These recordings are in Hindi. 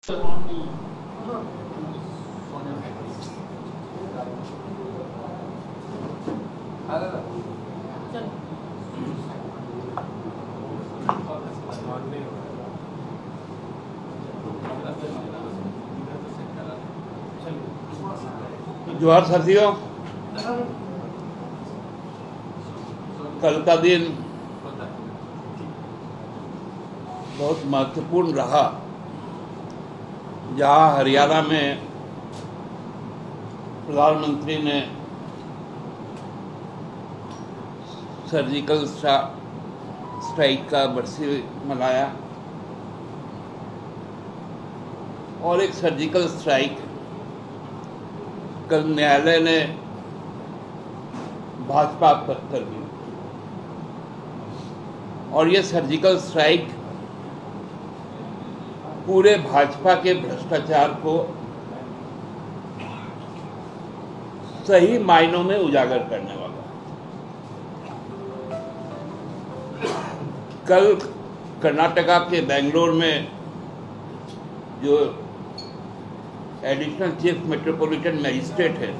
जोहार साथियों, कल का दिन बहुत महत्वपूर्ण रहा जहां हरियाणा में प्रधानमंत्री ने सर्जिकल स्ट्राइक का बरसी मनाया और एक सर्जिकल स्ट्राइक कल न्यायालय ने भाजपा पर कर दी और ये सर्जिकल स्ट्राइक पूरे भाजपा के भ्रष्टाचार को सही मायनों में उजागर करने वाला। कल कर्नाटका के बेंगलोर में जो एडिशनल चीफ मेट्रोपॉलिटन मजिस्ट्रेट है,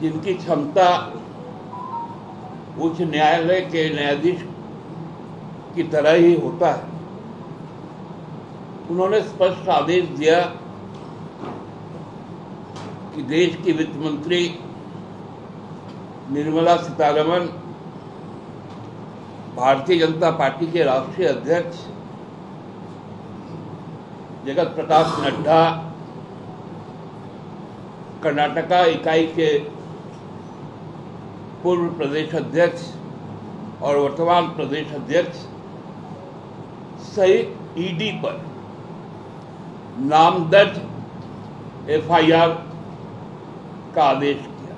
जिनकी क्षमता उच्च न्यायालय के न्यायाधीश की तरह ही होता है, उन्होंने स्पष्ट आदेश दिया कि देश की वित्त मंत्री निर्मला सीतारमण, भारतीय जनता पार्टी के राष्ट्रीय अध्यक्ष जगत प्रकाश नड्डा, कर्नाटका इकाई के पूर्व प्रदेश अध्यक्ष और वर्तमान प्रदेश अध्यक्ष सहित ईडी पर नामदर्ज एफआईआर का आदेश किया।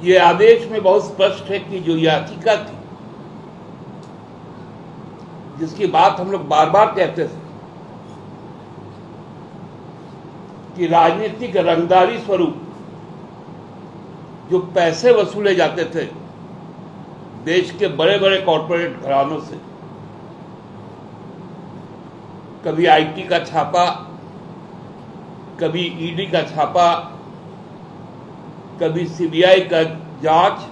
ये आदेश में बहुत स्पष्ट है कि जो याचिका थी, जिसकी बात हम लोग बार बार कहते थे कि राजनीतिक रंगदारी स्वरूप जो पैसे वसूले जाते थे देश के बड़े बड़े कॉरपोरेट घरानों से, कभी आईटी का छापा, कभी ईडी का छापा, कभी सीबीआई का जांच,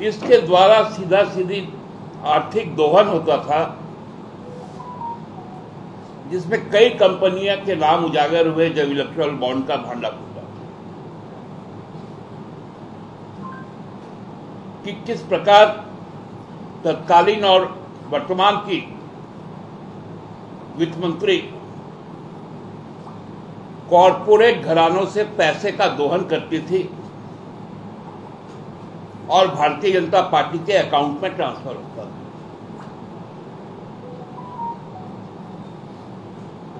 इसके द्वारा सीधा सीधी आर्थिक दोहन होता था, जिसमें कई कंपनियां के नाम उजागर हुए जब इलेक्ट्रल बॉन्ड का भांडा फूटा कि किस प्रकार तत्कालीन और वर्तमान की वित्त मंत्री कॉरपोरेट घरानों से पैसे का दोहन करती थी और भारतीय जनता पार्टी के अकाउंट में ट्रांसफर होता था।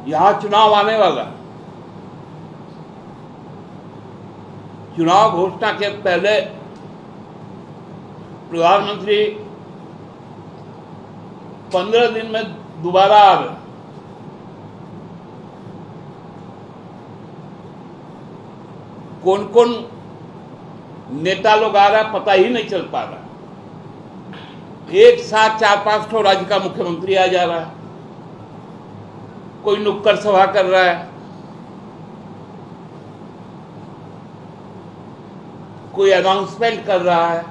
यहां चुनाव आने वाला, चुनाव घोषणा के पहले प्रधानमंत्री 15 दिन में दोबारा आ रहे। कौन कौन नेता लोग आ रहा पता ही नहीं चल पा रहा। एक साथ 4-5 ठो राज्य का मुख्यमंत्री आ जा रहा है, कोई नुक्कड़ सभा कर रहा है, कोई अनाउंसमेंट कर रहा है।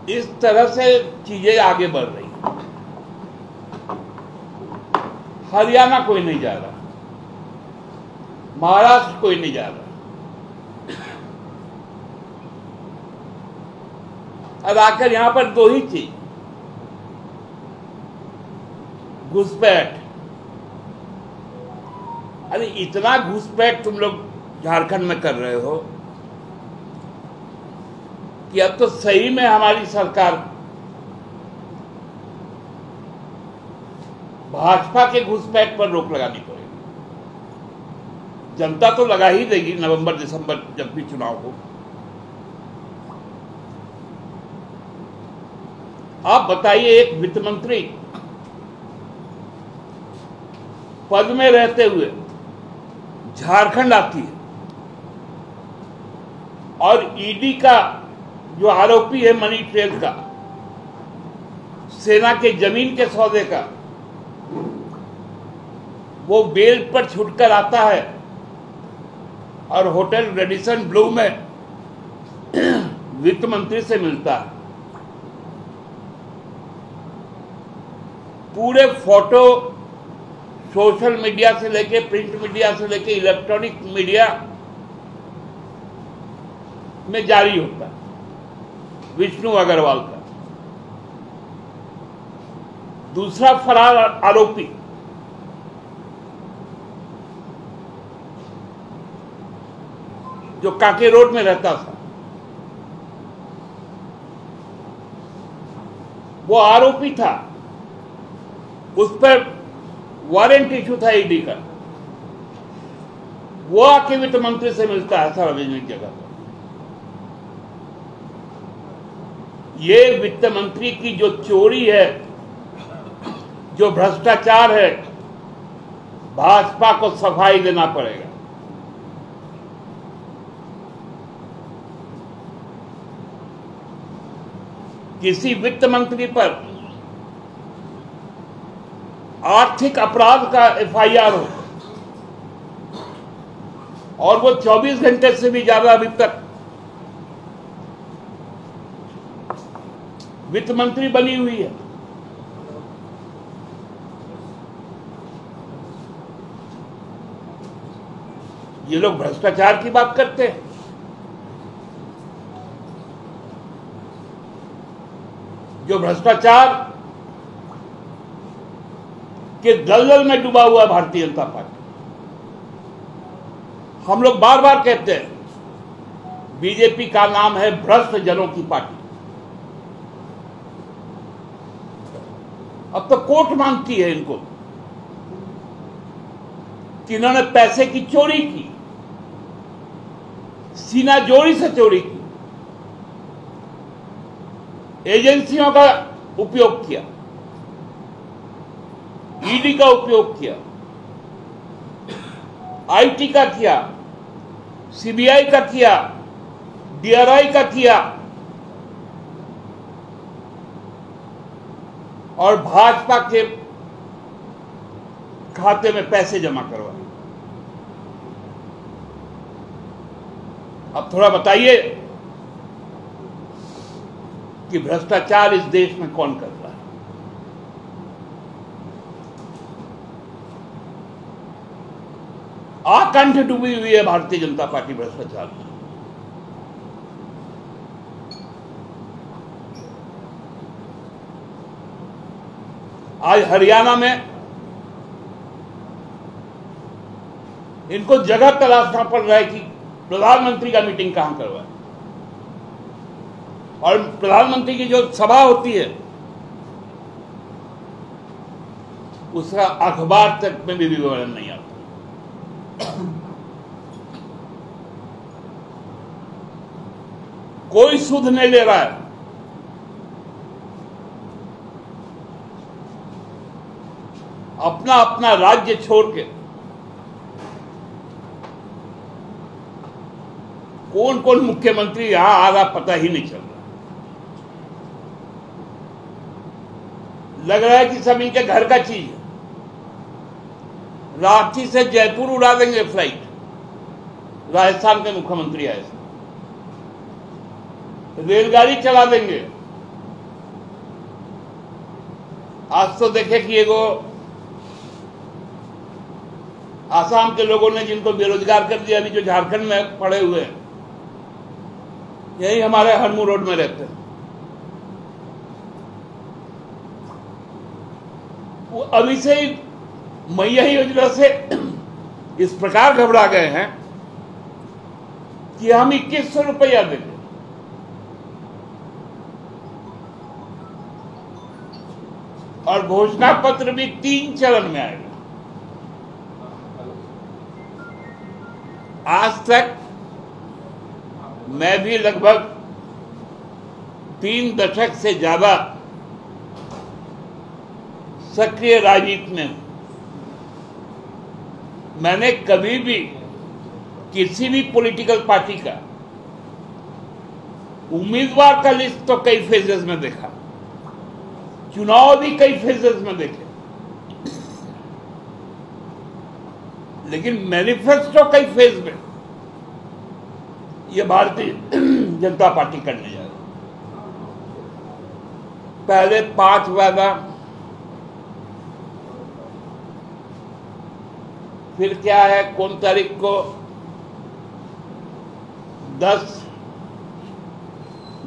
इस तरह से चीजें आगे बढ़ रही। हरियाणा कोई नहीं जा रहा, महाराष्ट्र कोई नहीं जा रहा, अब आकर यहां पर दो ही चीज, घुसपैठ। अरे इतना घुसपैठ तुम लोग झारखंड में कर रहे हो कि अब तो सही में हमारी सरकार भाजपा के घुसपैठ पर रोक लगानी पड़ेगी। जनता तो लगा ही देगी नवंबर दिसंबर जब भी चुनाव हो। आप बताइए, एक वित्त मंत्री पद में रहते हुए झारखंड आती है और ईडी का जो आरोपी है मनी ट्रेल का, सेना के जमीन के सौदे का, वो बेल पर छूटकर आता है और होटल रेडिसन ब्लू में वित्त मंत्री से मिलता है। पूरे फोटो सोशल मीडिया से लेके, प्रिंट मीडिया से लेके इलेक्ट्रॉनिक मीडिया में जारी होता है विष्णु अग्रवाल का। दूसरा फरार आरोपी जो काके रोड में रहता था, वो आरोपी था, उस पर वारंट इशू था ईडी का, वो आके वित्त मंत्री से मिलता है सार्वजनिक जगह पर। ये वित्त मंत्री की जो चोरी है, जो भ्रष्टाचार है, भाजपा को सफाई देना पड़ेगा। किसी वित्त मंत्री पर आर्थिक अपराध का एफआईआर हो और वो 24 घंटे से भी ज्यादा अभी तक वित्त मंत्री बनी हुई है, ये लोग भ्रष्टाचार की बात करते हैं। जो भ्रष्टाचार के दलदल में डूबा हुआ है भारतीय जनता पार्टी। हम लोग बार बार कहते हैं बीजेपी का नाम है भ्रष्ट जनों की पार्टी। अब तो कोर्ट मांगती है इनको कि इन्होंने पैसे की चोरी की, सीना जोड़ी से चोरी की, एजेंसियों का उपयोग किया, ईडी का उपयोग किया, आईटी का किया, सीबीआई का किया, डीआरआई का किया और भाजपा के खाते में पैसे जमा करवाए। अब थोड़ा बताइए कि भ्रष्टाचार इस देश में कौन कर रहा है? आकंठ डूबी हुई है भारतीय जनता पार्टी भ्रष्टाचार में। आज हरियाणा में इनको जगह तलाशना पड़ रहा है कि प्रधानमंत्री का मीटिंग कहां करवाए, और प्रधानमंत्री की जो सभा होती है उसका अखबार तक में भी विवरण नहीं आता। कोई सुध नहीं ले रहा है। अपना अपना राज्य छोड़ के कौन कौन मुख्यमंत्री यहां आ रहा पता ही नहीं चल रहा। लग रहा है कि सब इनके घर का चीज है। रांची से जयपुर उड़ा देंगे फ्लाइट, राजस्थान के मुख्यमंत्री आए, रेलगाड़ी चला देंगे। आज तो देखे कि एगो आसाम के लोगों ने जिनको बेरोजगार कर दिया, अभी जो झारखंड में पड़े हुए हैं, यही हमारे हरमू रोड में रहते हैं, वो अभी से ही मैया योजना से इस प्रकार घबरा गए हैं कि हम 2100 रुपया देंगे। और घोषणा पत्र भी 3 चरण में आएगा। आज तक मैं भी लगभग 3 दशक से ज्यादा सक्रिय राजनीति में हूं। मैंने कभी भी किसी भी पॉलिटिकल पार्टी का उम्मीदवार का लिस्ट तो कई फेजेस में देखा, चुनाव भी कई फेजेस में देखे, लेकिन मैनिफेस्टो कई फेज में ये भारतीय जनता पार्टी करने जा रही। पहले 5 वादा, फिर क्या है, कौन तारीख को 10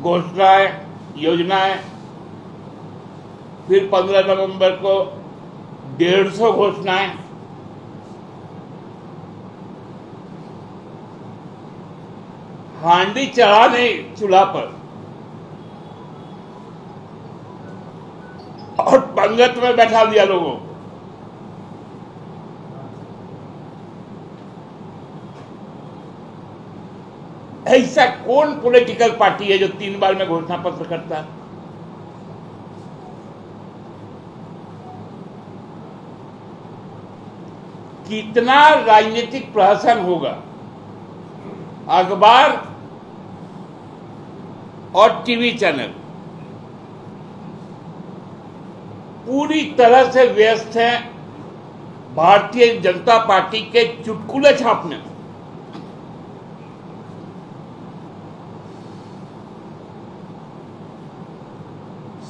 घोषणाएं, योजनाएं, फिर 15 नवंबर को 150 घोषणाएं। हांडी चढ़ा नहीं चूल्हा पर और पंगत में बैठा दिया लोगों को। ऐसा कौन पॉलिटिकल पार्टी है जो 3 बार में घोषणा पत्र करता है? कितना राजनीतिक प्रहसन होगा अखबार और टीवी चैनल पूरी तरह से व्यस्त हैं भारतीय जनता पार्टी के चुटकुले छापने में।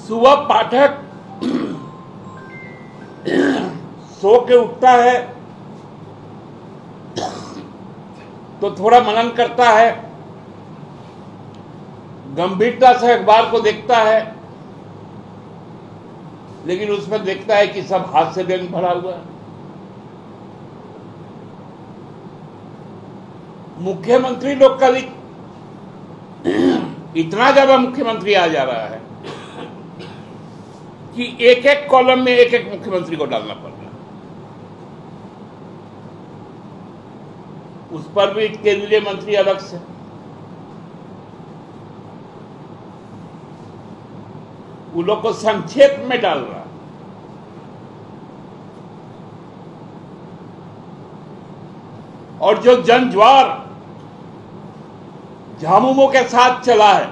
सुबह पाठक सो के उठता है तो थोड़ा मनन करता है, गंभीरता से अखबार को देखता है, लेकिन उसमें देखता है कि सब हास्य व्यंग भरा हुआ है। मुख्यमंत्री लोग का भी इतना ज्यादा मुख्यमंत्री आ जा रहा है कि एक एक कॉलम में एक एक मुख्यमंत्री को डालना पड़ रहा है। उस पर भी केंद्रीय मंत्री अलग से। उन लोग को संक्षेप में डाल रहा है। और जो जनज्वार झामुमो के साथ चला है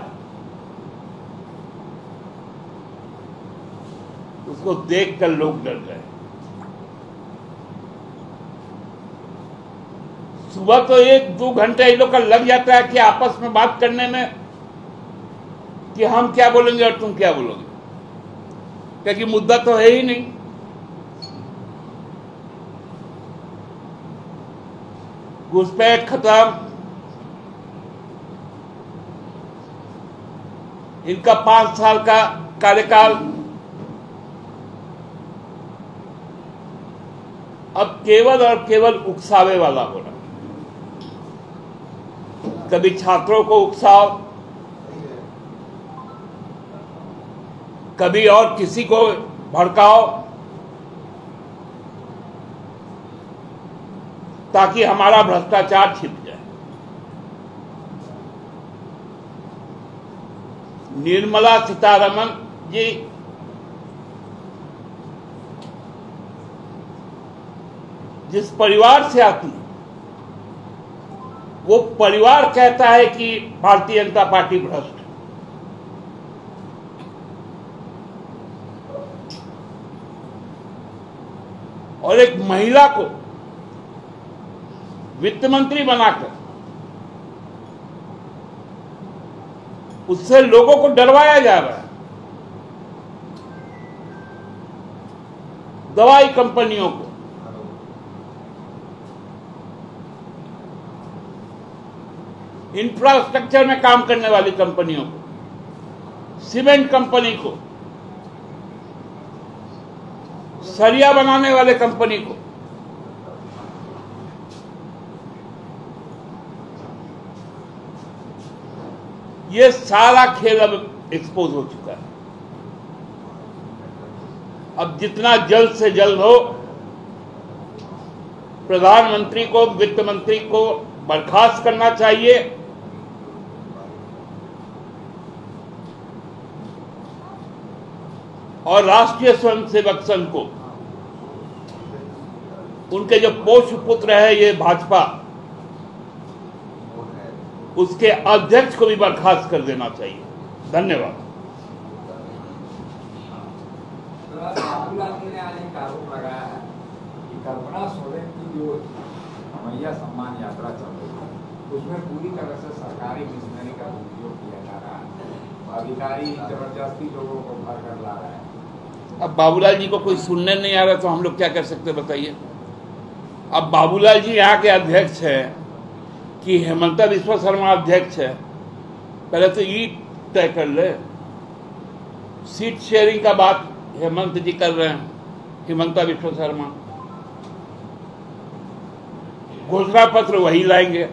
उसको देखकर लोग डर गए। सुबह तो 1-2 घंटे इन लोग का लग जाता है कि आपस में बात करने में कि हम क्या बोलेंगे और तुम क्या बोलोगे, क्योंकि मुद्दा तो है ही नहीं। घुसपैठ खत्म, इनका 5 साल का कार्यकाल अब केवल और केवल उकसावे वाला हो रहा। कभी छात्रों को उकसाओ, कभी और किसी को भड़काओ ताकि हमारा भ्रष्टाचार छिप जाए। निर्मला सीतारमण जी जिस परिवार से आती है वो परिवार कहता है कि भारतीय जनता पार्टी भ्रष्ट है। और एक महिला को वित्त मंत्री बनाकर उससे लोगों को डरवाया जा रहा है। दवाई कंपनियों को, इंफ्रास्ट्रक्चर में काम करने वाली कंपनियों को, सीमेंट कंपनी को, सरिया बनाने वाले कंपनी को, ये सारा खेल अब एक्सपोज हो चुका है। अब जितना जल्द से जल्द हो प्रधानमंत्री को, वित्त मंत्री को बर्खास्त करना चाहिए और राष्ट्रीय स्वयंसेवक संघ को, उनके जो पोष्य पुत्र है ये भाजपा, उसके अध्यक्ष को भी बर्खास्त कर देना चाहिए। धन्यवाद। राहुल गांधी ने आज एक आरोप लगाया है कि कल्पना सोरेन की जो मैया सम्मान यात्रा चल रही है उसमें पूरी तरह से सरकारी मिशनरी का उपयोग किया जा रहा है, अधिकारी जबरदस्ती लोगों को भर कर ला रहे हैं। अब बाबूलाल जी को कोई सुनने नहीं आ रहा तो हम लोग क्या कर सकते बताइए। अब बाबूलाल जी यहाँ के अध्यक्ष है कि हेमंता बिस्वा शर्मा अध्यक्ष है, पहले तो ये तय कर ले। सीट शेयरिंग का बात हेमंत जी कर रहे हैं, हेमंता बिस्वा शर्मा, घोषणा पत्र वही लाएंगे।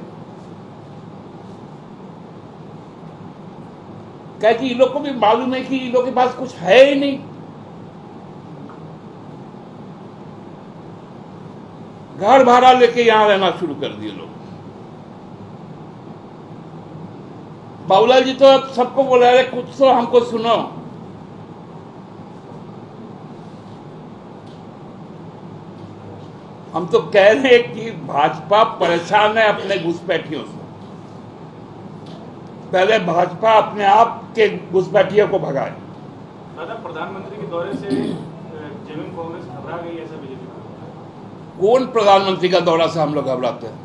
क्या कि इन लोग को भी मालूम है कि इन लोग के पास कुछ है ही नहीं। घर भाड़ा लेके यहां रहना शुरू कर दिए लोग। बाबूलाल जी तो अब सबको बोल रहे कुछ तो हमको सुनो। हम तो कह रहे हैं कि भाजपा परेशान है अपने घुसपैठियों से। पहले भाजपा अपने आप के घुसपैठियों को भगाए। दादा, प्रधानमंत्री के दौरे से जेएमएम कांग्रेस घबरा गई, ऐसा बीजेपी। कौन प्रधानमंत्री का दौरा से हम लोग घबराते हैं?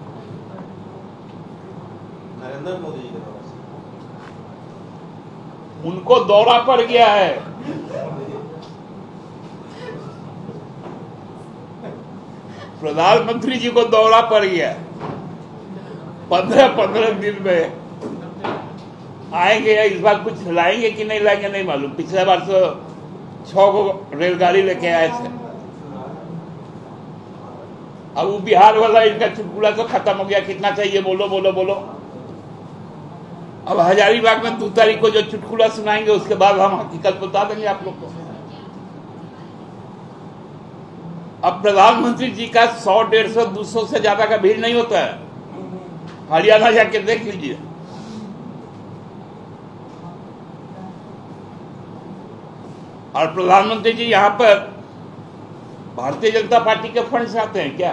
नरेंद्र मोदी जी के दौरे से। उनको दौरा पड़ गया है। प्रधानमंत्री जी को दौरा पड़ गया। 15 दिन में आएंगे या इस बार कुछ लाएंगे कि नहीं लाएंगे नहीं मालूम। पिछले बार तो 6 को रेलगाड़ी लेके आए थे। अब वो बिहार वाला इनका चुटकुला तो खत्म हो गया। कितना चाहिए बोलो बोलो बोलो। अब हजारीबाग में 2 तारीख को जो चुटकुला सुनाएंगे उसके बाद हम हकीकत बता देंगे आप लोग को। अब प्रधानमंत्री जी का 100, 150, 200 से ज्यादा का भीड़ नहीं होता है। हरियाणा जाके देख लीजिए। और प्रधानमंत्री जी यहाँ पर भारतीय जनता पार्टी के फंड से आते हैं क्या?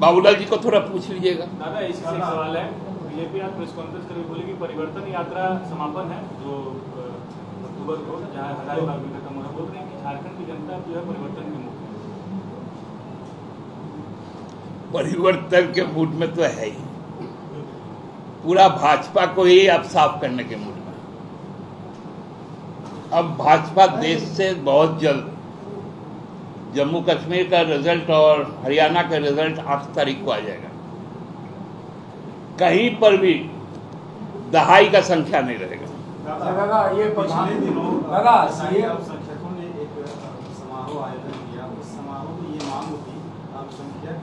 बाबूलाल जी को थोड़ा पूछ लीजिएगा। दादा, इससे एक सवाल है। बीजेपी आज प्रेस कॉन्फ्रेंस करके बोली कि परिवर्तन यात्रा समापन है जो अक्टूबर को जहाँ हजारीबाग में खत्म होना। बोल रहे हैं कि झारखंड की जनता जो है परिवर्तन के मूड में। परिवर्तन के मूड में तो है ही। पूरा भाजपा को ही अब साफ करने के मूड में। अब भाजपा देश से बहुत जल्द जम्मू कश्मीर का रिजल्ट और हरियाणा का रिजल्ट 8 तारीख को आ जाएगा। कहीं पर भी दहाई का संख्या नहीं रहेगा। दादा, ये पिछले दिनों दादा अल्पसंख्यकों ने एक समारोह आयोजन किया। उस समारोह में ये मांग होती अल्पसंख्यक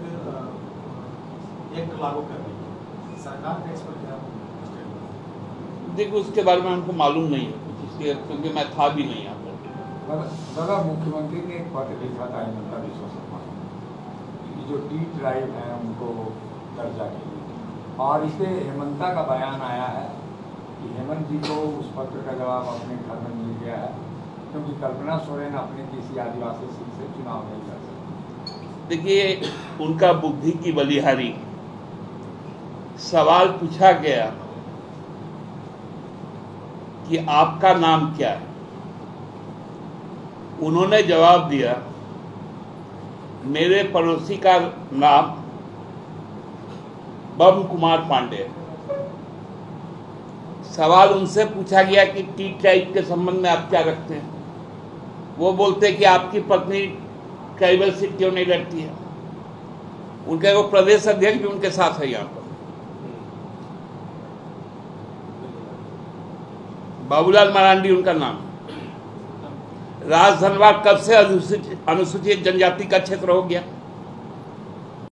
एक्ट लागू करने की। सरकार का इस पर क्या? देखो, उसके बारे में हमको मालूम नहीं है इसलिए, क्योंकि मैं था भी नहीं यहाँ पर। दादा, मुख्यमंत्री ने एक पत्र लिखा था हेमंता बिस्वा शर्मा को, जो टी ट्राइब है उनको दर्जा के लिए, और इसे हेमंता का बयान आया है कि हेमंत जी को उस पत्र का जवाब अपने घर में मिल गया है, क्योंकि कल्पना सोरेन अपने किसी आदिवासी सीट से चुनाव नहीं कर सकती। देखिए, उनका बुद्धि की बलिहारी। सवाल पूछा गया कि आपका नाम क्या है। उन्होंने जवाब दिया, मेरे पड़ोसी का नाम बम कुमार पांडे। सवाल उनसे पूछा गया कि टी ट्राइब के संबंध में आप क्या रखते हैं। वो बोलते कि आपकी पत्नी ट्राइबल सीट क्यों नहीं लड़ती है। उनके वो प्रदेश अध्यक्ष भी उनके साथ है यहाँ पर। बाबूलाल मरांडी उनका नाम। राजधनवाद कब से अनुसूचित जनजाति का क्षेत्र हो गया?